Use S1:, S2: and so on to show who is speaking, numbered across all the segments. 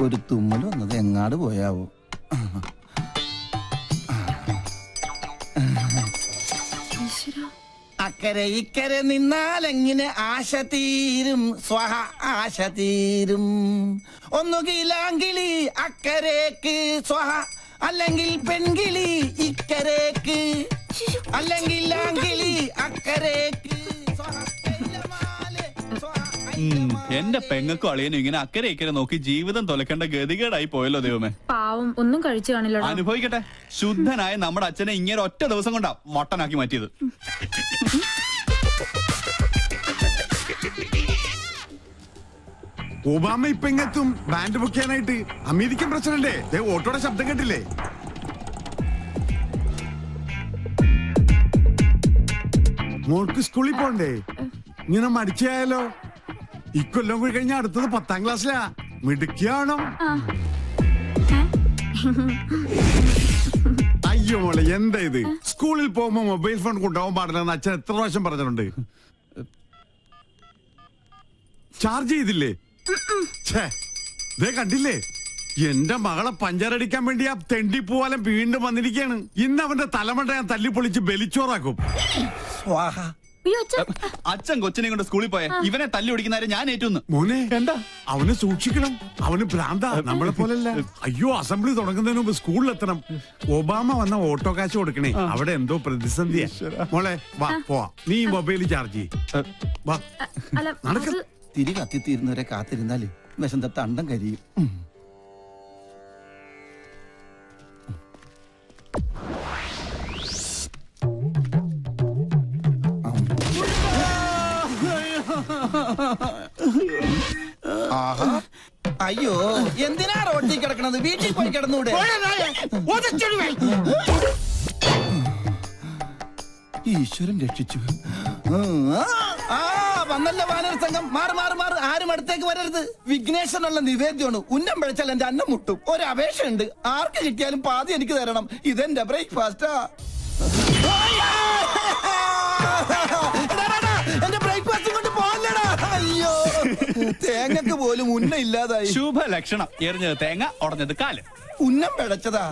S1: ഒരു തുമ്മൽ വന്നത് എങ്ങാട് പോയാവോ? അക്കരെ ഇക്കരെ നിന്നാലെങ്ങനെ ആശ തീരും, സ്വഹ ആശ തീരും. ഒന്നുകിലാങ്കിളി അക്കരേക്ക് സ്വഹ, അല്ലെങ്കിൽ പെൺകിളി ഇക്കരേക്ക്, അല്ലെങ്കിൽ ആങ്കിളി അക്കരേക്ക്.
S2: എന്റെ പെങ്ങൾക്കും അളിയനും ഇങ്ങനെ അക്കരെ ഇക്കരെ നോക്കി ജീവിതം തൊലക്കേണ്ട ഗതികേടായി പോയല്ലോ ദൈവമേ.
S3: പാവം ഒന്നും കഴിച്ചു കാണില്ല.
S2: അനുഭവിക്കട്ടെ. ശുദ്ധനായ നമ്മുടെ അച്ഛനെ ഇങ്ങനെ ഒറ്റ ദിവസം കൊണ്ടാ വട്ടനാക്കി മാറ്റിയത്.
S4: ഒബാമ ഇപ്പൊ ഇങ്ങെത്തും ബാൻഡ് ബുക്ക് ചെയ്യാനായിട്ട്. അമേരിക്കൻ പ്രസിഡന്റ് ഓട്ടോയുടെ ശബ്ദം കേട്ടില്ലേ? മോൾക്ക് സ്കൂളിൽ പോണ്ടേ? ഇങ്ങനെ മടിച്ചായാലോ? ഇക്കൊല്ലം കൂടി കഴിഞ്ഞ അടുത്തത് 10ാം ക്ലാസ്സിലാ. മിടുക്കിയാണോ? അയ്യോ മോളെ, എന്താ ഇത്? സ്കൂളിൽ പോകുമ്പോ മൊബൈൽ ഫോൺ കൊണ്ടുപോകാൻ പാടില്ലെന്ന് അച്ഛൻ എത്ര പ്രാവശ്യം പറഞ്ഞിട്ടുണ്ട്. ചാർജ് ചെയ്തില്ലേ? കണ്ടില്ലേ, എന്റെ മകളെ പഞ്ചറടിക്കാൻ വേണ്ടി ആ തെണ്ടി പൂവാലം വീണ്ടും വന്നിരിക്കുകയാണ്. ഇന്ന് അവന്റെ തലമണ്ട ഞാൻ തല്ലിപ്പൊളിച്ച് ബലിച്ചോറാക്കും.
S2: അച്ഛൻ കൊച്ചിനെ കൊണ്ട് സ്കൂളിൽ പോയ ഇവനെ തല്ലി ഓടിക്കുന്നവരെ ഞാൻ ഏറ്റുന്നു.
S4: മോനെ, എന്താ അവനെ സൂക്ഷിക്കണം. അവന് ഭ്രാന്ത, നമ്മളെ പോലല്ല. അയ്യോ, അസംബ്ലി തുടങ്ങുന്നതിന് മുമ്പ് സ്കൂളിലെത്തണം. ഒബാമ വന്ന ഓട്ടോ കാശ് കൊടുക്കണേ. അവിടെ എന്തോ പ്രതിസന്ധിയാ. മോളെ വാ പോവാ. നീ മൊബൈൽ ചാർജ് വാ.
S1: തിരി കത്തിത്തീരുന്നവരെ കാത്തിരുന്നാല് വിശന്ത തണ്ടം കരിയും. അയ്യോ, എന്തിനാ റോട്ടിൽ കിടക്കണത്? വീട്ടിൽ പോയി കിടന്നൂടെ? ഈശ്വരൻ രക്ഷിച്ചു. വന്നല്ല വാനര സംഘം. മാറ് മാറ് മാറ്, ആരും അടുത്തേക്ക് വരരുത്. വിഘ്നേശ്വരനുള്ള നിവേദ്യമാണ്. ഉന്നം പിഴച്ചാൽ എന്റെ അന്നം മുട്ടും. ഒരു അപേക്ഷയുണ്ട്, ആർക്ക് കിട്ടിയാലും പാതി എനിക്ക് തരണം. ഇതെന്റെ ബ്രേക്ക്ഫാസ്റ്റാ. എന്റെ ബ്രേക്ക്ഫാസ്റ്റ് കൊണ്ട് പോകല്ലടാ. അയ്യോ, തേങ്ങക്ക് പോലും ഉന്നം ഇല്ലാതായി.
S2: ശുഭ ലക്ഷണം. എറിഞ്ഞത് തേങ്ങ, ഉടഞ്ഞത് കാല്.
S1: ഉന്നം പിഴച്ചതാ.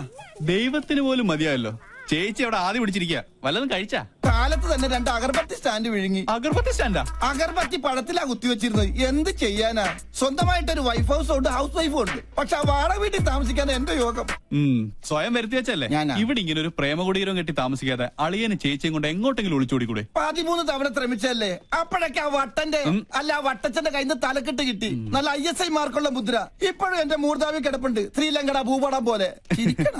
S2: ദൈവത്തിന് പോലും മതിയായല്ലോ. ചേച്ചി അവിടെ ആദ്യം പിടിച്ചിരിക്കുക. വല്ലതും കഴിച്ചാ?
S1: കാലത്ത് തന്നെ 2 അഗർബത്തി സ്റ്റാൻഡ് വിഴുങ്ങി.
S2: അഗർബത്തി സ്റ്റാൻഡാ?
S1: അഗർബത്തി പഴത്തിലാ കുത്തിവെച്ചിരുന്നത്. എന്ത് ചെയ്യാനാ? സ്വന്തമായിട്ടൊരു വൈഫ് ഹൗസ് ഉണ്ട്, ഹൗസ് വൈഫും ഉണ്ട്. പക്ഷെ ആ വാടക വീട്ടിൽ താമസിക്കാൻ എന്റെ യോഗം.
S2: സ്വയം വരുത്തി വെച്ചല്ലേ. ഇവിടെ ഇങ്ങനെ ഒരു പ്രേമകുടീരം കെട്ടി താമസിക്കാതെ അളിയനും ചേച്ചിയും കൊണ്ട് എങ്ങോട്ടെങ്കിലും ഒളിച്ചോടിക്കൂടെ? 13
S1: തവണ ശ്രമിച്ചല്ലേ. അപ്പോഴൊക്കെ ആ വട്ടന്റെ അല്ല ആ വട്ടച്ചന്റെ കയ്യിൽ നിന്ന് തലക്കെട്ട് കിട്ടി. നല്ല ISI മാർക്കുള്ള മുദ്ര ഇപ്പോഴും എന്റെ മൂർധാവി കിടപ്പുണ്ട്. ശ്രീലങ്കട ഭൂപടം പോലെ. ചിരിക്കണ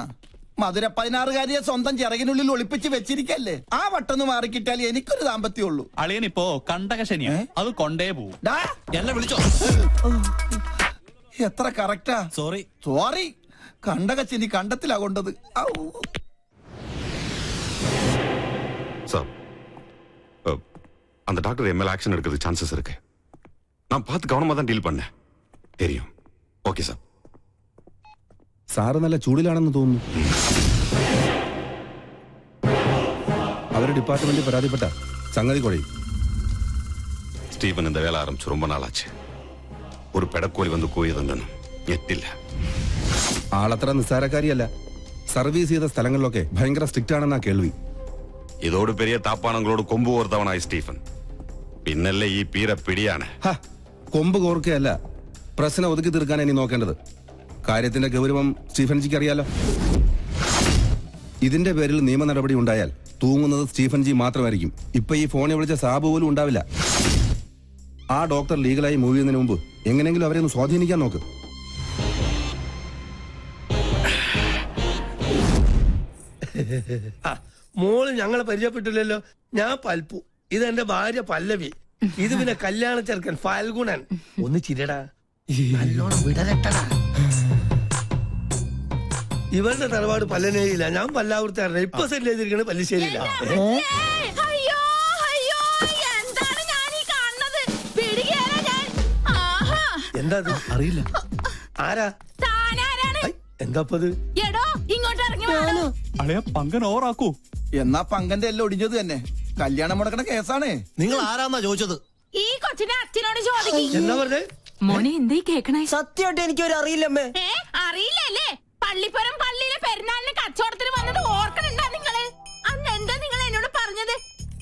S1: മധുര 16കാരിയെ സ്വന്തം ചിറകിനുള്ളിൽ ഒളിപ്പിച്ച് വെച്ചിരിക്കല്ലേ. ആ വട്ടൊന്ന് മാറിക്കിട്ടാൽ എനിക്കൊരു ദാമ്പത്യമുള്ളൂ.
S2: അളിയനിപ്പോ കണ്ടകശനിയാ. അത് കൊണ്ടേ പോവും.
S1: എന്നെ വിളിച്ചോ? എത്ര കറക്റ്റാ. Sorry sorry. കണ്ടകശനി കണ്ടത്തിലാ കൊണ്ടത്.
S5: அந்த டாக்டர் எம்எல் ஆக்ஷன் எடுக்கிறது சான்சஸ் இருக்கு. நான் பார்த்து கவனமா தான் டீல் பண்ணேன். தெரியும். Okay sir.
S6: സാറ് നല്ല ചൂടിലാണെന്ന് തോന്നുന്നു. അവരുടെ ഡിപ്പാർട്ട്മെന്റിൽ പരാതിപ്പെട്ട സംഗതി കുഴയും.
S5: സ്റ്റീഫൻ இந்த வேலை ஆரம்பிச்சு ரொம்ப நாள் ஆச்சு. ஒரு பெடக்கோழி வந்து கூயதுണ്ടെന്നും ഞെട്ടില്ല.
S6: ആളത്ര നിസ്സാരക്കാരിയല്ല. സർവീസ് ചെയ്ത സ്ഥലങ്ങളിലൊക്കെ ഭയങ്കര സ്ട്രിക്റ്റ് ആണെന്നാ കേൾവി.
S5: ഇതോട് പെരിയ താപ്പാണങ്ങളോട് കൊമ്പ് കോർത്തവനായി സ്റ്റീഫൻ. പിന്നല്ലേ ഈ പീര പിടിയാണ്.
S6: കൊമ്പ് കോർക്കുകയല്ല, പ്രശ്നം ഒതുക്കി തീർക്കാൻ ഇനി നോക്കേണ്ടത്. കാര്യത്തിന്റെ ഗൗരവം സ്റ്റീഫൻജിക്ക് അറിയാലോ. ഇതിന്റെ പേരിൽ നിയമ നടപടി ഉണ്ടായാൽ തൂങ്ങുന്നത് സ്റ്റീഫൻജി മാത്രമായിരിക്കും. ഇപ്പൊ ഈ ഫോണിൽ വിളിച്ച സാബ് പോലും ഉണ്ടാവില്ല. ആ ഡോക്ടർ ലീഗലായി മൂവ് ചെയ്യുന്നതിന് മുമ്പ് എങ്ങനെയെങ്കിലും അവരെ ഒന്ന് സ്വാധീനിക്കാൻ നോക്ക്.
S7: മോള് ഞങ്ങളെ പരിചയപ്പെട്ടില്ലല്ലോ. ഞാൻ പൽപ്പു, ഇതെന്റെ ഭാര്യ പല്ലവി, ഇത് പിന്നെ കല്യാണ ചെറുക്കൻ ഫാൽഗുണൻ. ഒന്ന് ചിരടാ, നല്ലോണം വിടരട്ടടാ. ഇവരുടെ തറവാട് പല്ലനേരിയില്ല, ഞാൻ പല്ലാവൂർത്താറില്ല. ഇപ്പൊ സെറ്റ് ചെയ്തിരിക്കണ പല്ലിശ്ശേരിയില്ല. എന്താ അറിയില്ല. ആരാ? എന്താപ്പത്?
S2: പങ്കൻ ഓറാക്കൂ.
S1: എന്നാ പങ്കന്റെ എല്ലാം ഒടിഞ്ഞത് തന്നെ. കല്യാണം മുടക്കണ കേസാണേ.
S8: നിങ്ങൾ ആരാന്നാ ചോദിച്ചത്? കൊച്ചിന്റെ അച്ഛനോട് ചോദിക്കും.
S7: എന്താ പറഞ്ഞേ?
S3: മോനെ എന്തേ കേക്കണേ?
S9: സത്യമായിട്ട് എനിക്കൊരു അറിയില്ലമ്മേ.
S8: അറിയില്ലല്ലേ? പള്ളിപ്പുറം പള്ളിയിലെ പെരുന്നാളിന് കച്ചവടത്തിന് വന്നത് ഓർക്കണുണ്ടാ നിങ്ങള്? അന്ന് എന്താ നിങ്ങൾ എന്നോട് പറഞ്ഞത്?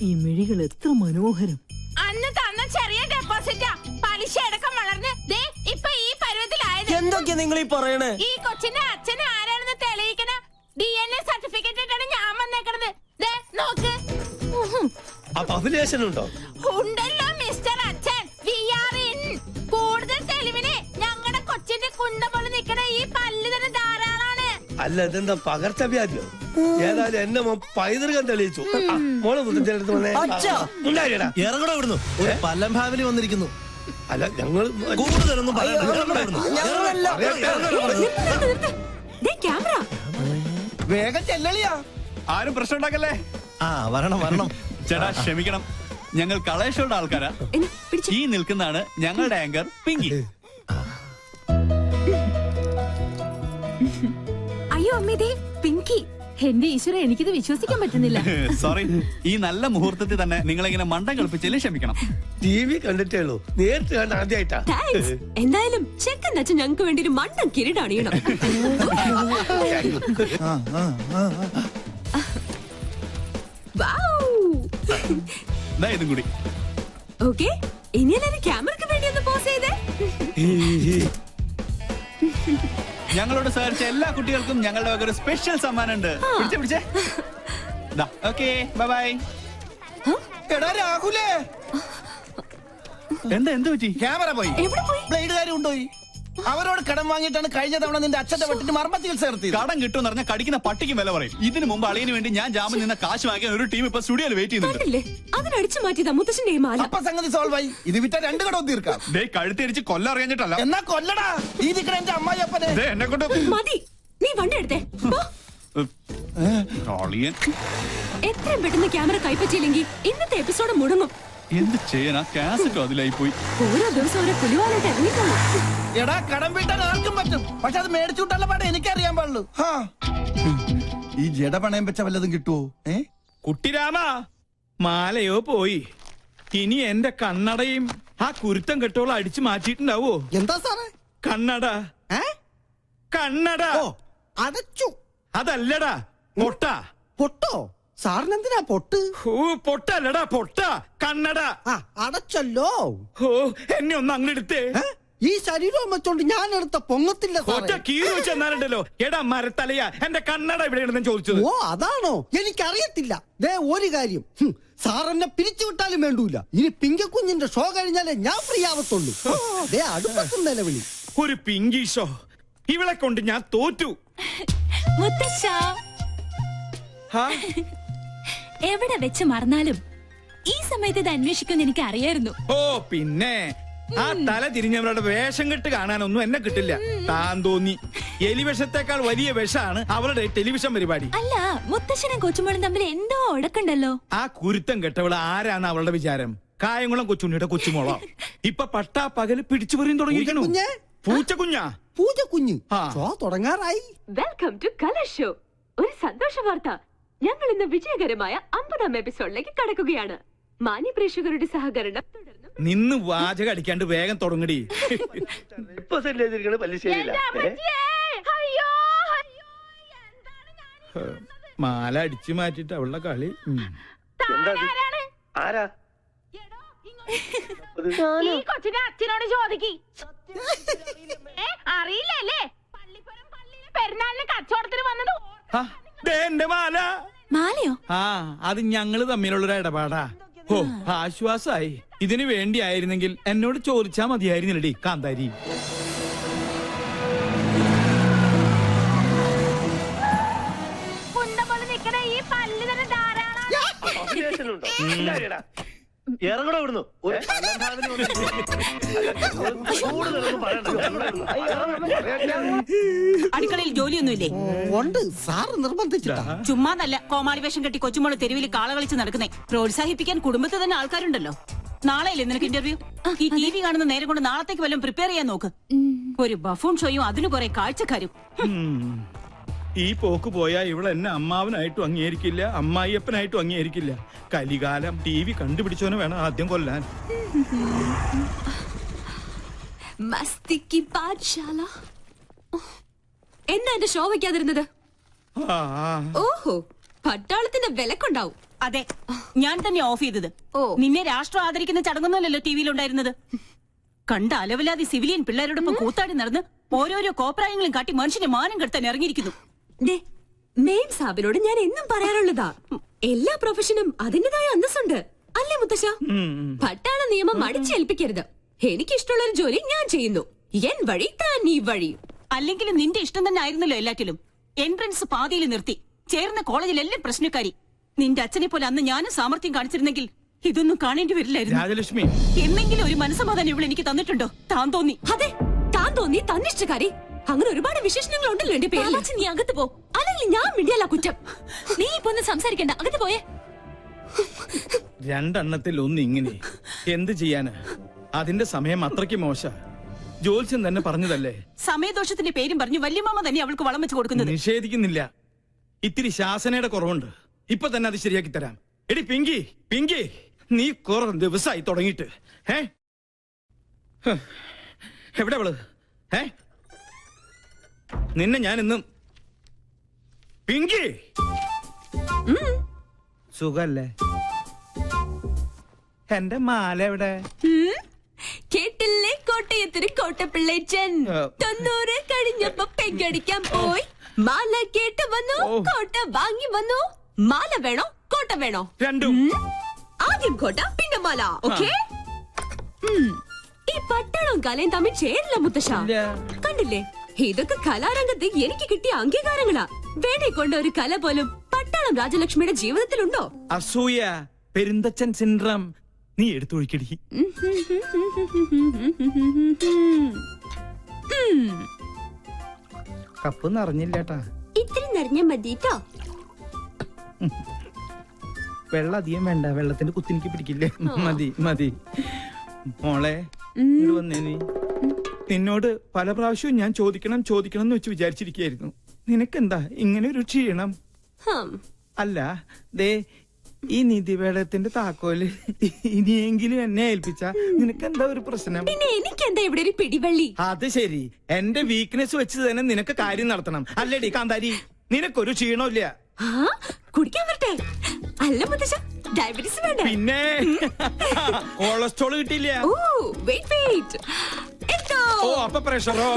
S9: ഈ മിഴികൾ എത്ര മനോഹരം.
S8: അന്ന് തന്ന ചെറിയ ഡെപ്പോസിറ്റാ പലിശ അടക്കം വളർന്ന് ദേ ഇപ്പൊ ഈ പരുവത്തിലായത്.
S9: എന്തൊക്കെയാ നിങ്ങൾ ഈ പറയണേ?
S8: ഈ കൊച്ചിന്റെ അച്ഛൻ ആരാണെന്ന് തെളിയിക്കണ DNA സർട്ടിഫിക്കറ്റ് ആയിട്ടാണ് ഞാൻ വന്നേക്കണത്. ദേ നോക്ക്.
S7: അപ്പൊ അഭിലേഷൻ ഉണ്ടോ?
S8: ഉണ്ടല്ലോ മിസ്റ്റർ അച്ഛൻ. We are in. കൂടുതൽ തെളിവിന് ഞങ്ങളുടെ കൊച്ചിന്റെ കുണ്ട പോലെ നിൽക്കണ ഈ പല്ല് തന്നെ ധാരാളാണ്.
S7: അല്ല ഇതെന്താ പകർച്ചവ്യാധിയോ? ഏതായാലും എന്നെ പൈതൃകം തെളിയിച്ചു. മോളെ മുത്തച്ഛനടുത്ത് വന്നേ. ഉണ്ടായിടാ.
S10: ഇറങ്ങടോ ഇവിടുന്ന്. ഒരു പല്ലം ഫാമിലി വന്നിരിക്കുന്നു.
S7: അല്ല ഞങ്ങൾ
S10: കൂടുതലൊന്നും പറയണ്ട.
S3: ക്യാമറ
S1: വേഗം ചെല്ലളിയാ.
S2: ആരും പ്രശ്നം ഉണ്ടാക്കല്ലേ.
S10: ആ വരണം വരണം.
S2: ചേട്ടാ ക്ഷമിക്കണം, ഞങ്ങൾ കളേഷോയുടെ ആൾക്കാരാ. ഈ നിൽക്കുന്നതാണ് ഞങ്ങളുടെ ആങ്കർ പിങ്കി.
S3: അയ്യോ അമ്മേ, പിങ്കി. എന്റെ ഈശ്വര, എനിക്കിത് വിശ്വസിക്കാൻ പറ്റുന്നില്ല.
S2: സോറി, ഈ നല്ല മുഹൂർത്തത്തിൽ തന്നെ നിങ്ങളിങ്ങനെ മണ്ടം കളിപ്പിച്ചതിൽ ക്ഷമിക്കണം.
S7: TV കണ്ടിട്ടേ ഉള്ളൂ, നേരിട്ട് കണ്ട ആദ്യമായിട്ടാ.
S3: എന്തായാലും ചെക്കൻ അച്ഛൻ ഞങ്ങൾക്ക് വേണ്ടി ഒരു മണ്ടൻ കിരീടണിയണം.
S2: ഇതും കൂടി.
S3: ഓക്കെ, ഇനി എല്ലാവരും ക്യാമറയ്ക്ക് വേണ്ടി ഒന്ന് പോസ് ചെയ്തേ.
S2: ഞങ്ങളോട് സഹകരിച്ച എല്ലാ കുട്ടികൾക്കും ഞങ്ങളുടെ വക ഒരു സ്പെഷ്യൽ സമ്മാനം ഉണ്ട്. പിടിച്ചേ. Okay, bye bye.
S1: എടാ രാഹുലേ,
S2: എന്ത് പറ്റി?
S1: ക്യാമറ പോയി. ബ്ലേഡുകാരും കൊണ്ടുപോയി. അവരോട് കടം വാങ്ങിയിട്ടാണ് കഴിഞ്ഞ തവണ നിന്റെ അച്ഛന്റെ വെട്ടിന് മർമ്മ ചികിത്സ നടത്തിയത്.
S2: കടം കിട്ടുമെന്ന് പറഞ്ഞാൽ കടിക്കുന്ന പട്ടിക്കും വില പറയും. ഇതിനു മുമ്പ് അളിയന് വേണ്ടി ഞാൻ ജാമ്യം നിന്ന കാശ് വാങ്ങിയ ഒരു ടീം ഇപ്പൊ സ്റ്റുഡിയോയിൽ വെയിറ്റ് ചെയ്യുന്നുണ്ട്.
S3: അതിനടിച്ചു മാറ്റിയതാ മുത്തശ്ശന്റെ മാല.
S1: അപ്പൊ സംഗതി സോൾവ് ആയി. ഇത് വിറ്റ 2 കടവും തീർക്കാം.
S2: കഴുത്തിരിച്ച് കൊല്ലം അറിയാഞ്ഞിട്ടല്ല.
S1: എന്നാ കൊല്ലടാ. ഈ നിക്കണ എന്റെ അമ്മായി അപ്പനെ.
S2: എന്നെ കൊണ്ട്
S3: മതി, നീ വണ്ടി എടുത്തേ.
S2: അളിയൻ
S3: എത്രയും പെട്ടെന്ന് ക്യാമറ കൈപ്പറ്റിയില്ലെങ്കിൽ ഇന്നത്തെ എപ്പിസോഡ് മുടങ്ങും.
S2: എന്ത് ചെയ്യാനാ? കാസറ്റും അതിലായി പോയി.
S3: ഓരോ ദിവസം ഓരോ പുലിവാലായിട്ട് ഇറങ്ങിക്കോളൂ.
S1: എടാ കടം വീട്ടാൻ ആർക്കും പറ്റും, പക്ഷെ അത് മേടിച്ചു വിട്ടുള്ള പാടെ എനിക്കറിയാൻ പാടുള്ളൂ. ഈ ജഡ പണയം വെച്ച വല്ലതും കിട്ടുവോ?
S11: കുട്ടിരാമ, മാലയോ പോയി. ഇനി എന്റെ കണ്ണടയും ആ കുരുത്തം കെട്ടോളം അടിച്ചു മാറ്റിയിട്ടുണ്ടാവോ?
S9: എന്താ സാറേ?
S11: കണ്ണട. കണ്ണട
S9: അടച്ചു.
S11: അതല്ലടാ, പൊട്ട.
S9: പൊട്ടോ? സാറിനെന്തിനാ പൊട്ട്?
S11: പൊട്ടല്ലടാ, പൊട്ട. കണ്ണട
S9: അടച്ചല്ലോ.
S11: എന്നെ ഒന്ന് അങ്ങെടുത്തേ.
S9: ഈ ശരീരവും വെച്ചോണ്ട് ഞാൻ എടുത്ത പൊങ്ങത്തില്ല.
S11: ഒറ്റ കീറി വെച്ച് എന്നാലുണ്ടല്ലോ. എടാ മരത്തലയാ, എന്റെ കണ്ണട എവിടെയാണെന്ന് ചോദിച്ചത്.
S9: ഓ അതാണോ? എനിക്കറിയത്തില്ല. ദേ ഒരു കാര്യം, സാർ എന്നെ പിരിച്ചുവിട്ടാലും വേണ്ടൂല. ഇനി പിങ്കക്കുഞ്ഞിന്റെ ഷോ കഴിഞ്ഞാലേ ഞാൻ ഫ്രീ ആവത്തുള്ളൂ. ദേ അടുപ്പത്തും നിലവിളി.
S11: ഒരു പിങ്കി ഷോ? ഇവളെ കൊണ്ട് ഞാൻ തോറ്റു.
S3: എവിടെ വെച്ച് മറന്നാലും ഈ സമയത്ത് ഇത് അന്വേഷിക്കുമെന്ന് എനിക്ക് അറിയായിരുന്നു.
S11: ഓ പിന്നെ ആ തല തിരിഞ്ഞവരുടെ വേഷം കെട്ട് കാണാനൊന്നും എന്നെ കിട്ടില്ല. താൻ തോന്നി. എലിവിഷത്തെക്കാൾ വലിയ വിഷമാണ് അവളുടെ ടെലിവിഷൻ പരിപാടി.
S3: അല്ല, മുത്തശ്ശനും കൊച്ചുമോളും തമ്മിൽ എന്തോ ഉടക്കുണ്ടല്ലോ.
S11: ആ കുരുത്തം കെട്ടവള് ആരാണ് അവളുടെ വിചാരം? കായംകുളം കൊച്ചുണ്ണിയുടെ കൊച്ചുമോളോ? ഇപ്പൊ പട്ടാ പകല് പിടിച്ചു പറയും തുടങ്ങിയിരിക്കണു. പൂച്ചക്കുഞ്ഞാ?
S9: പൂജക്കുഞ്ഞ് ഷോ തുടങ്ങാറായി.
S3: Welcome to colour show. ഒരു സന്തോഷ വാർത്ത, ഞങ്ങൾ ഇന്ന് വിജയകരമായ 50ാം എപ്പിസോഡിലേക്ക് കടക്കുകയാണ്. മാന്യ പ്രേക്ഷകരുടെ സഹകരണം തുടർന്നും.
S11: നിന്ന് വാചകം അടിക്കാണ്ട് വേഗം തുടങ്ങടി. മാല അടിച്ചു മാറ്റിട്ട് അവളുടെ കളി.
S7: ആരാ?
S8: ഈ കൊച്ചിന്റെ അച്ഛനോട് ചോദിക്കി. അറിയില്ലല്ലേ? പള്ളിപ്പുറം പള്ളിയിലെ പെരുന്നാളിന് കച്ചവടത്തിന് വന്നത്.
S11: എന്റെ മാല.
S3: മാലയോ?
S11: ആ, അത് ഞങ്ങള് തമ്മിലുള്ളൊരു ഇടപാടാ. ഓ, ആശ്വാസായി. ഇതിനു വേണ്ടിയായിരുന്നെങ്കിൽ എന്നോട് ചോദിച്ചാ മതിയായിരുന്നില്ലടി കാന്താരി.
S8: കുണ്ട പോലെ നിക്കണ ഈ പല്ല് തന്നെ ധാരാളം.
S10: ഇറങ്ങടോ ഇവിടുന്ന്. ഒരു പല്ലം ഫാമിലി
S12: അടുക്കളയിൽ ജോലിയൊന്നുമില്ലേ?
S9: ഉണ്ട്, സാറ് നിർബന്ധിച്ചിട്ടാ.
S12: ചുമ്മാതല്ല കോമാളി വേഷം കെട്ടി കൊച്ചുമോള് തെരുവിൽ കാള കളിച്ച് നടക്കുന്നേ. പ്രോത്സാഹിപ്പിക്കാൻ കുടുംബത്തിൽ തന്നെ ആൾക്കാരുണ്ടല്ലോ. നാളെയല്ലേ നിനക്ക് ഇന്റർവ്യൂ? ഈ TV കാണുന്ന നേരം കൊണ്ട് നാളത്തേക്ക് വല്ലതും പ്രിപ്പയർ ചെയ്യാൻ നോക്ക്. ഒരു ബഫൂൺ ഷോയും അതിന് കുറെ കാഴ്ചക്കാരും.
S11: ഈ പോക്ക് പോയാ ഇവിടെ എന്നെ അമ്മാവനായിട്ടും അംഗീകരിക്കില്ല, അമ്മായിയപ്പനായിട്ടും അംഗീകരിക്കില്ല. കലികാലം TV കണ്ടുപിടിച്ചോനെ വേണം ആദ്യം കൊല്ലാൻ.
S3: മസ്തിക്ക് പാഠശാല. എന്നാ എന്റെ ഷോ വയ്ക്കാതിരുന്നത്? ഓഹോ, പട്ടാളത്തിന്റെ വിലക്കുണ്ടാവും.
S12: അതെ, ഞാൻ തന്നെ ഓഫ് ചെയ്തത്. നിന്നെ രാഷ്ട്രം ആദരിക്കുന്ന ചടങ്ങൊന്നുമല്ലല്ലോ TVയിലുണ്ടായിരുന്നത്. കണ്ട അലവിലാതി സിവിലിയൻ പിള്ളേരോടൊപ്പം കൂത്താടി നടന്ന് ഓരോരോ കോപ്രായങ്ങളും കാട്ടി മനുഷ്യന്റെ മാനം കെടുത്താൻ ഇറങ്ങിയിരിക്കുന്നു.
S3: മെയിൻ സാബിനോട് ഞാൻ എന്നും പറയാറുള്ളതാ, എല്ലാ പ്രൊഫഷനും അതിന്റേതായ അന്തസ്സുണ്ട് അല്ലേ മുത്തശ്ശ? പട്ടാള നിയമം അടിച്ചേൽപ്പിക്കരുത്. എനിക്കിഷ്ടമുള്ള ഒരു ജോലി ഞാൻ ചെയ്യുന്നു, എൻ വഴി താൻ ഈ വഴി.
S12: അല്ലെങ്കിലും നിന്റെ ഇഷ്ടം തന്നെ ആയിരുന്നല്ലോ എല്ലാറ്റിലും. എൻട്രൻസ് പാതിയിൽ നിർത്തി, ചേർന്ന കോളേജിലെല്ലാം പ്രശ്നക്കാരി. നിന്റെ അച്ഛനെ പോലെ അന്ന് ഞാനും സാമർത്ഥ്യം കാണിച്ചിരുന്നെങ്കിൽ ഇതൊന്നും കാണേണ്ടി വരില്ലായിരുന്നു.
S11: രാജലക്ഷ്മി,
S12: എന്നെങ്കിലും ഒരു മനസ്സമാധാനം ഇവിടെ എനിക്ക് തന്നിട്ടുണ്ടോ? താൻ തോന്നി.
S3: അതെ, താൻ തോന്നി, തന്നിഷ്ടക്കാരി. അങ്ങനെ ഒരുപാട് വിശേഷണങ്ങൾ ഉണ്ടല്ലോ എന്റെ പേരിൽ. നീ അകത്ത് പോ, അല്ലെങ്കിൽ ഞാൻ മിണ്ടിയല്ല കുറ്റം. നീ ഇപ്പൊ ഒന്ന് സംസാരിക്കണ്ട, അകത്ത് പോയേ.
S11: രണ്ടെണ്ണത്തിൽ ഒന്ന് ഇങ്ങനെ എന്ത് ചെയ്യാന്? അതിന്റെ സമയം അത്രയ്ക്ക് മോശ. ജോത്സ്യം തന്നെ പറഞ്ഞതല്ലേ.
S12: സമയദോഷത്തിന്റെ പേരും പറഞ്ഞു വല്യമാമ തന്നെ അവൾക്ക് വളം വെച്ച് കൊടുക്കുന്നത്.
S11: നിഷേധിക്കുന്നില്ല, ഇത്തിരി ശാസനയുടെ കുറവുണ്ട്. ഇപ്പൊ തന്നെ അത് ശരിയാക്കി തരാം. എടി പിങ്കി, പിങ്കി, നീ കുറെ ദിവസമായി തുടങ്ങിയിട്ട്. എവിടെ അവള്? നിന്നെ ഞാൻ ഇന്നും. പിങ്കി, സുഖല്ലേ? എന്റെ മാല എവിടെ?
S3: കേട്ടില്ലേ കോട്ടയത്തിന് കോട്ടപ്പിള്ളേച്ചൻ 90 കഴിഞ്ഞപ്പോ പെങ്കടിക്കാൻ പോയി. മാല കേട്ട് വന്നു, കോട്ട വാങ്ങി വന്നു. മാല വേണോ കോട്ട വേണോ?
S11: രണ്ടും.
S3: ആദ്യം കോട്ട പിന്നെ മാല. ഓക്കേ. ഈ പട്ടാളവും കലയും തമ്മിൽ ചേരില്ല മുത്തശ്ശ. കണ്ടില്ലേ, ഇതൊക്കെ കലാരംഗത്ത് എനിക്ക് കിട്ടിയ അംഗീകാരങ്ങളാ. വേണേ കൊണ്ട് ഒരു കല പോലും പട്ടാളം രാജലക്ഷ്മിയുടെ ജീവിതത്തിലുണ്ടോ?
S11: അസൂയ, പെരുന്തച്ചൻ സിൻഡ്രം. നീ എടുത്തൊഴിക്കടി. കപ്പ് നിറഞ്ഞില്ലേട്ടാ.
S3: ഇത്തിരി നിറഞ്ഞ മതിട്ടോ.
S11: വെള്ളം അധികം വേണ്ട, വെള്ളത്തിന്റെ കുത്തിനിക്ക് പിടിക്കില്ലേ. മതി മതി. മോളെ ഇങ്ങോട്ട് വന്നേ. നീ നിന്നോട് പല പ്രാവശ്യവും ഞാൻ ചോദിക്കണം ചോദിക്കണം എന്ന് വെച്ച് വിചാരിച്ചിരിക്കുകയായിരുന്നു. നിനക്കെന്താ ഇങ്ങനെ ഒരു ക്ഷീണം? അല്ല, ദേ ഈ നിധിവേടത്തിന്റെ താക്കോല് ഇനിയെങ്കിലും എന്നെ ഏൽപ്പിച്ച നിനക്കെന്താ ഒരു പ്രശ്നം?
S3: പിന്നെ എനിക്കെന്താ ഇവിടെ ഒരു പിടിവള്ളി?
S11: അത് ശരി, എന്റെ വീക്ക്നെസ് വെച്ച് തന്നെ നിനക്ക് കാര്യം നടത്തണം അല്ലേടി കാന്താരി? നിനക്കൊരു ക്ഷീണമില്ല.
S3: കുടിക്കാൻ വരട്ടെ? അല്ല മുത്തശ്ശ, ഡയബറ്റീസ് വേണ്ട.
S11: പിന്നെ കൊളസ്ട്രോൾ കിട്ടിയില്ല. ഓ, അപ്പൊ പ്രഷറോ?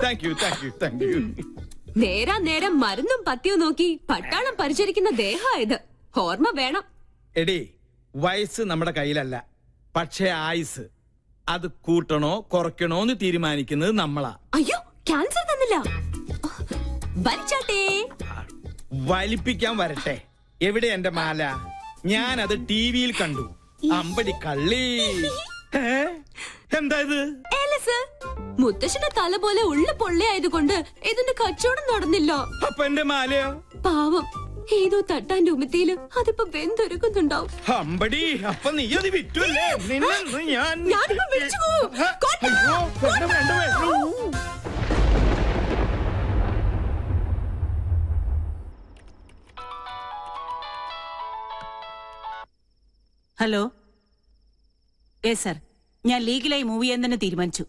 S11: Thank you thank you thank you.
S3: നേരാ നേരം മരുന്നും പത്തിയും നോക്കി പട്ടാളം പരിചരിക്കുന്ന ദേഹായത്. ഓർമ്മ വേണം.
S11: എടി, വയസ്സ് നമ്മുടെ കയ്യിലല്ല, പക്ഷേ ആയുസ് അത് കൂട്ടണോ കുറയ്ക്കണോ എന്ന് തീരുമാനിക്കുന്നത് നമ്മളാ.
S3: അയ്യോ, ക്യാൻസർ തന്നില്ല. വലിച്ചാട്ടേ.
S11: വലിപ്പിക്കാൻ വരട്ടെ. എവിടെ എന്റെ മാല? ഞാനത് TVയിൽ കണ്ടു. അമ്പടി കള്ളി. എന്താ ഇത്?
S3: മുത്തശ്ശന്റെ തല പോലെ ഉള്ള പൊള്ളയായതുകൊണ്ട് ഇതിന്റെ കച്ചവടം നടന്നില്ല.
S11: അപ്പൊ എന്റെ മാലയോ?
S3: പാവം, ഏതോ തട്ടാന്റെ ഉമത്തിയില് അതിപ്പോ വെന്തൊരുക്കുന്നുണ്ടാവും.
S11: അമ്പടി, അപ്പൊ നീ അത് വിറ്റല്ലേ?
S3: ഞാനിപ്പോ വിളിച്ചു പോകും.
S12: ഹലോ. യെസ് സർ, ഞാൻ ലീഗലായി മൂവ് ചെയ്യാൻ തന്നെ തീരുമാനിച്ചു.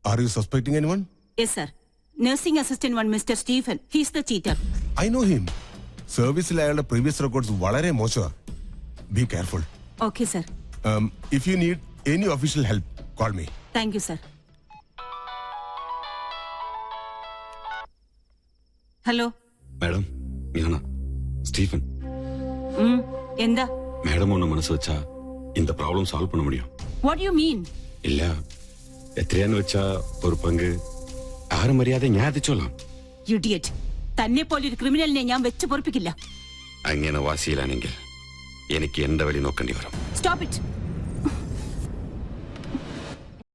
S13: Are you suspecting anyone?
S12: Yes, sir. Nursing assistant one, Mr. Stephen. He's the cheater.
S13: I know him. സർവീസിൽ അയാളുടെ പ്രീവിയസ് റെക്കോർഡ്സ് വളരെ മോശമാണ്. Be careful.
S12: Okay, sir.
S13: If you need any official help, call me.
S12: Thank you, sir. Hello
S5: madam, ഞാനാ Stephen.
S12: എന്താ
S5: madam ஒண்ணு மனசு வச்சா இந்த ப்ராப்ளம் சால்வ் பண்ண முடியும்.
S12: What do you mean?
S5: இல்ல, എത്രയാന്ന് വെച്ചാ ഒരു പങ്ക് ആരും മര്യാദ ഞാൻ എത്തിച്ചോളാം.
S12: Idiot. തന്നെ പോലെ ഒരു ക്രിമിനലിനെ ഞാൻ വെച്ച് പൊറപ്പിക്കില്ല.
S5: അങ്ങനെ വാശിയിലാണെങ്കിൽ എനിക്ക് എന്റെ വഴി നോക്കേണ്ടി വരും.
S12: Stop it.